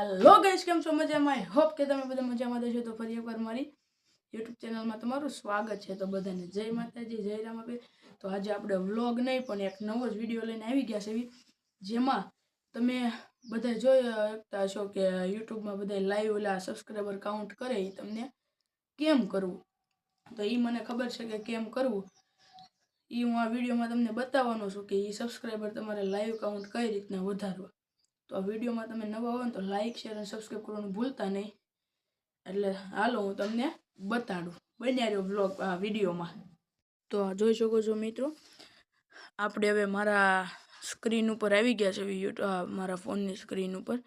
Hello guys, केम છો મજામાં? I hope કે તમે બધા મજામાં હશો। તો ફરી એકવાર મારી YouTube ચેનલમાં તમારું સ્વાગત છે। તો બધાને જય માતાજી, જય રામાપીર। તો આજે આપણે વ્લોગ નહીં પણ એક નવો જ વિડિયો લઈને આવી ગયા છે, જેમાં તમે બધા જોઈ શકતા હશો કે YouTube માં બધા લાઈવ ઓલા સબસ્ક્રાઇબર કાઉન્ટ કરે એ તમને કેમ કરવું। તો એ મને ખબર છે કે કેમ કરવું, એ હું આ વિડીયોમાં તમને બતાવવાનો છું કે એ સબસ્ક્રાઇબર તમારે લાઈવ કાઉન્ટ કઈ રીતના વધારવા। तो आ वीडियो में तमे नवा हो तो लाइक शेर और सब्सक्राइब करवानुं भूलता नहीं। एटले हालो हूँ तमने बताडुं, बन्या रह्यो व्लॉग आ विडियो में। तो आ जोई शको छो मित्रों, आपणे हवे मारा स्क्रीन पर आवी गया छे, मारा फोन नी स्क्रीन पर।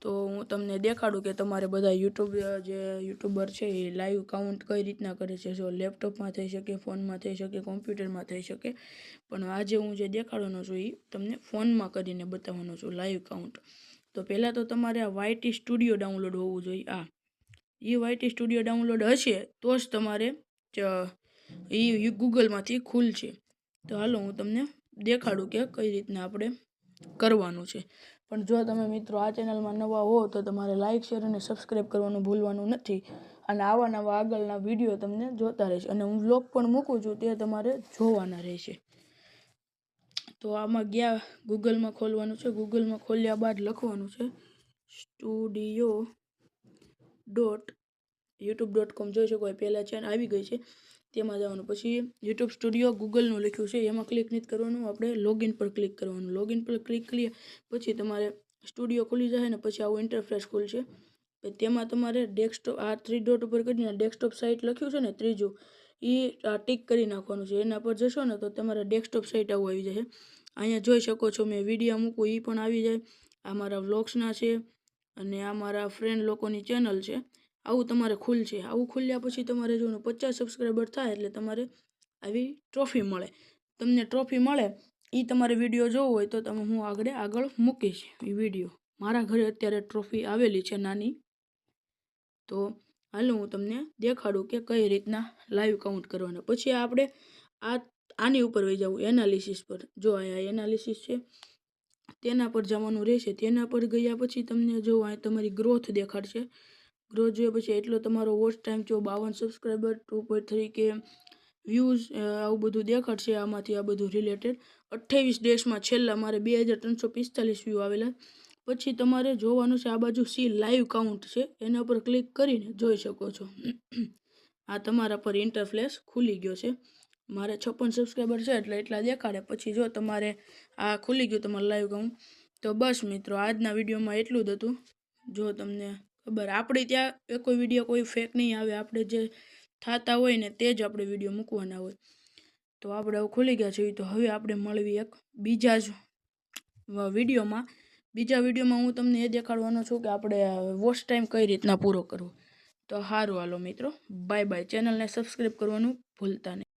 तो हूँ तमने देखाडुं के तमारे बधा यूट्यूबर छे ए लाइव काउंट कई रीतना करे छे। जो लैपटॉप में थई शके, फोन में थई शके, कॉम्प्यूटर में थई शके, पण आजे हूँ जे देखाडवानो छुं ए तमने फोन में करीने बताववानो छुं लाइव काउंट। तो पहला तो तमारे आ YT स्टूडियो डाउनलॉड होवुं जोईए। आ ये YT स्टूडियो डाउनलॉड हशे तो ज तमारे ए गूगल मांथी खुलशे। तो हालो हूँ तमने देखाडुं के कई रीतना आपणे करवानुं छे। पण जो तमे मित्रों आ चेनल में नवा हो तो तमारे लाइक शेर और सब्सक्राइब करवानुं भूलवानुं नथी। अने आवा नवा आगळना विडियो तमने जोता रहेशे अने हूँ व्लॉग पण मूकું છું ते तमारे जोवाना रहेशे। तो आमां गया गूगल में खोलवानुं छे। गूगल में खोल्या बाद लखवानुं छे studio.youtube.com। જોઈ શકો પહેલા છે આવી ગઈ છે, તેમાં જવાનું। પછી YouTube સ્ટુડિયો ગૂગલનું લખ્યું છે, એમાં ક્લિક નથી કરવાનું, આપણે લોગિન પર ક્લિક કરવાનું। લોગિન પર ક્લિક કરીએ પછી તમારે સ્ટુડિયો ખુલી જશે ને પછી આવું ઇન્ટરફેસ ખુલશે। તેમાં તમારે ડેસ્કટોપ આ 3 ડોટ ઉપર કરીને ડેસ્કટોપ સાઇટ લખ્યું છે ને ત્રીજું, એ ટીક કરી નાખવાનું છે। એના પર જશો ને તો તમારા ડેસ્કટોપ સાઇટ આવું આવી જશે। અહીંયા જોઈ શકો છો મેં વિડીયો મૂકું એ પણ આવી જાય। આ મારા વ્લોગ્સના છે અને આ મારા ફ્રેન્ડ લોકોની ચેનલ છે। આવું તમારે ખુલશે। આવું ખુલ્યા પછી તમારે જો 50 સબસ્ક્રાઇબર થાય એટલે તમારે આવી ટ્રોફી મળે। તમને ટ્રોફી મળે એ તમારે વિડીયો જોવો હોય તો તમે હું આગળ મૂકીશ એ વિડીયો। મારા ઘરે અત્યારે ટ્રોફી આવેલી છે નાની। તો હાલો હું તમને દેખાડું કે કઈ રીતના લાઈવ કાઉન્ટ કરવાના। પછી આપણે આની ઉપર વહી જવું એનાલિસિસ पर। जो आ एनालिसिस है तेना पर जवानुं रहेशे। तेना पर गया पछी तमने जो आ तमारी ग्रोथ देखाडशे। ग्रोथ जोया पछी एटलो तमारो वॉच टाइम थयो 52 सब्सक्राइबर, 2.3K व्यूज, आवुं बधुं देखाडशे। आमांथी आ बधुं रिलेटेड 28 डेज में छेल्ला मारे 2345 व्यू आवेला। पछी तमारे जोवानुं छे आ बाजू सी लाइव काउंट छे, एना पर क्लिक करीने जोई शको छो। आ तमारा पर इंटरफेस खुली गयो छे। मारे 56 सब्सक्राइबर है એટલે એટલા દેખાડે। પછી જો તમારે આ ખુલી ગયું તમારું લાઈવ કાઉન્ટ। તો બસ મિત્રો આજના વિડીયોમાં એટલું જ હતું। જો તમને ખબર આપણે ત્યાં કોઈ વિડીયો કોઈ ફેક નહીં આવે, આપણે જે થાતા હોય ને તે જ આપણે વિડીયો મૂકવાના હોય। તો આપણે હવે ખુલી ગયા છે તો હવે આપણે મળવી એક બીજા જ વિડીયોમાં। બીજા વિડીયોમાં હું તમને એ દેખાડવાનો છું કે આપણે વોચ ટાઈમ કઈ રીતના પૂરો કરવો। તો હારું હાલો મિત્રો, બાય બાય। ચેનલને સબસ્ક્રાઇબ કરવાનું ભૂલતા નહીં।